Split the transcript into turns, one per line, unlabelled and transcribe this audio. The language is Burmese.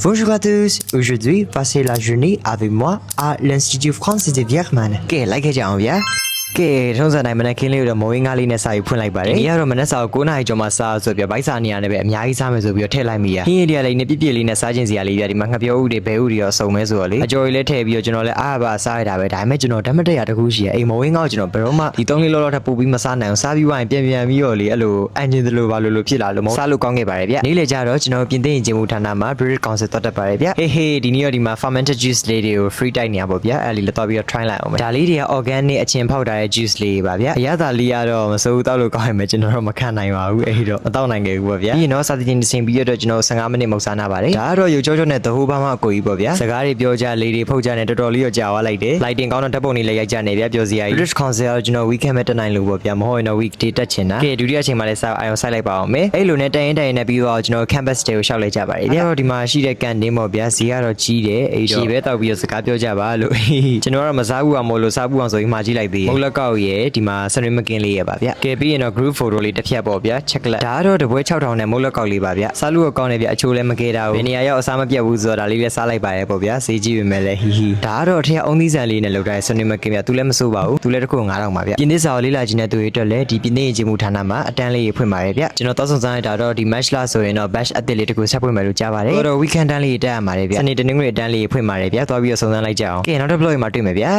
Bonjour à tous, aujourd'hui passez la journée avec moi à l'Institut français de Vierman. ကဲလိုက်ခဲ့ကြအောင်ဗျာကဲထုံးစံတိုင်းမနက်ခင်းလေးတော့မိုးရင်းကားလေးနဲ့စာယူဖွင့်လိုက်ပါတယ်ဒီကတော့မနက်စာကို9နာရီကျော်မှစားဆိုပြီးဗိုက်စာနေရနဲ့ပဲအများကြီးစားမယ်ဆိုပြီးတော့ထည့်လိုက်မိရဟင်းရည်တွေကလည်းပြည့်ပြည့်လေးနဲ့စားခြင်းစရာလေးပြဒီမှာငှက်ပြောဥတွေဘဲဥတွေရောစုံမဲဆိုတော့လေအကြော်ကြီးလည်းထည့်ပြီးတော့ကျွန်တော်လည်းအားပါစားရတာပဲဒါပေမဲ့ကျွန်တော်ဓာတ်မတက်ရတခုရှိရအိမ်မိုးရင်းကောက်ကျွန်တော်ဘယ်တော့မှဒီ3လေးလောလောထပ်ပို့ပြီးမစားနိုင်အောင်စားပြီးဝိုင်းပြန်ပြီးတော့လေအဲ့လိုအန်ဂျင်တလို့ဘာလို့ဖြစ်လာလို့မစားလို့ကောင်းခဲ့ပါတယ်ဗျနေ့လေကြတော့ကျွန်တော်ပြင်သိရင်ကျင်းမှုဌာနမှာ British Council တက်ပါတယ်ဗျဟေးဒီနေ့တော့ဒီမှာ fermented juice လေးတွေကို free တိုက်နေရပါဗျအဲ့လေးလည်းတော့ပြီးတော့ try လိုက်အောင်ဒါလေးတွေက organic အချင်းဖောက်ထားတဲ့ juice လေးပါဗျအရသာလေးကတော့မစိုးတောက်လို့ကောင်းရင်ပဲကျွန်တော်တော့မခံနိုင်ပါဘူးအဲ့တော့မတောက်နိုင်ခဲ့ဘူးပေါ့ဗျာပြီးရင်တော့စာတင်တင်ပြီးတော့ကျွန်တော်15မိနစ်မုတ်စားနာပါတယ်ဒါကတော့ရုပ်ကြောကြောနဲ့တဟိုးပါမအကိုကြီးပေါ့ဗျာစကားတွေပြောကြလေးတွေဖုတ်ကြနဲ့တော်တော်လေးတော့ကြာသွားလိုက်တယ်လိုက်တင်ကောင်းတော့ဓာတ်ပုံတွေလည်းရိုက်ကြနေဗျပြောစရာကြီး British Council ကျွန်တော် weekend မဲ့တက်နိုင်လို့ပေါ့ဗျာမဟုတ်ရင်တော့ weekday တက်ချင်တာကဲဒုတိယအချိန်မှာလည်းစာအာရုံစိုက်လိုက်ပါအောင်မယ်အဲ့လိုနဲ့တိုင်ရင်နဲ့ပြီးတော့ကျွန်တော် campus တွေကိုရှောက်လိုက်ကြပါတယ်ဗျာတော့ဒီမှာရှိတဲ့ကန်တင်းပေါ့ဗျာဈေးကတော့ကြီးတယ်အဲ့တော့ရှေ့ပဲတောက်ပြီးတော့စကားပြောကြပါလို့ကျွန်တော်ကတော့မစားဘူးအောင်မလို့စားဘူးအောင်ဆိုပြီးမှာကြည့်လိုက်သေးတယ်မုတ်လက်ကောက်ရဲ့ဒီမှာစနွေးမကင်းလေးရပါဗျာကဲပြီးရင်တော့ group photo လေးတစ်ဖြတ်ပေါ့ဗျာ chocolate ဒါကတော့တပွဲ6000နဲ့မုတ်လက်ကောက်လေးပါဗျာစားလို့ကောင်းတယ်ဗျာအချိုးလည်းမကဲတာဘူးဘယ်နေရာရောက်အစားမပြတ်ဘူးဆိုတော့ဒါလေးလည်းစားလိုက်ပါရဲ့ပေါ့ဗျာဈေးကြီးပဲမဲ့လဲဟီဟီဒါကတော့အထက်အုံးသီးဆန်လေးနဲ့လောက်ထားတဲ့စနွေးမကင်းဗျာသူလည်းမစိုးပါဘူးသူလည်းတစ်ခု9000ပါဗျာပြင်သစ်စာကိုလေးလာခြင်းတဲ့သူတွေအတွက်လည်းဒီပြင်သစ်ရင်ချင်းမှုဌာနမှာအတန်းလေးဖွင့်ပါတယ်ဗျာကျွန်တော်တောက်ဆောင်စားရတာတော့ဒီ match လာဆိုရင်တော့ batch အသစ်လေးတစ်ခုဆက်ဖွင့်မယ်လို့ကြားပါတယ်တော့ weekend တန်းလေးတက်ရပါတယ်ဗျာစနေတနင်္ဂနွေတန်းလေးဖွင့်ပါတယ်ဗျာသွားပြီးတော့စုံစမ်းလိုက်ကြအောင်ကဲနောက်တစ် vlog မှာတွေ့မယ်ဗျာ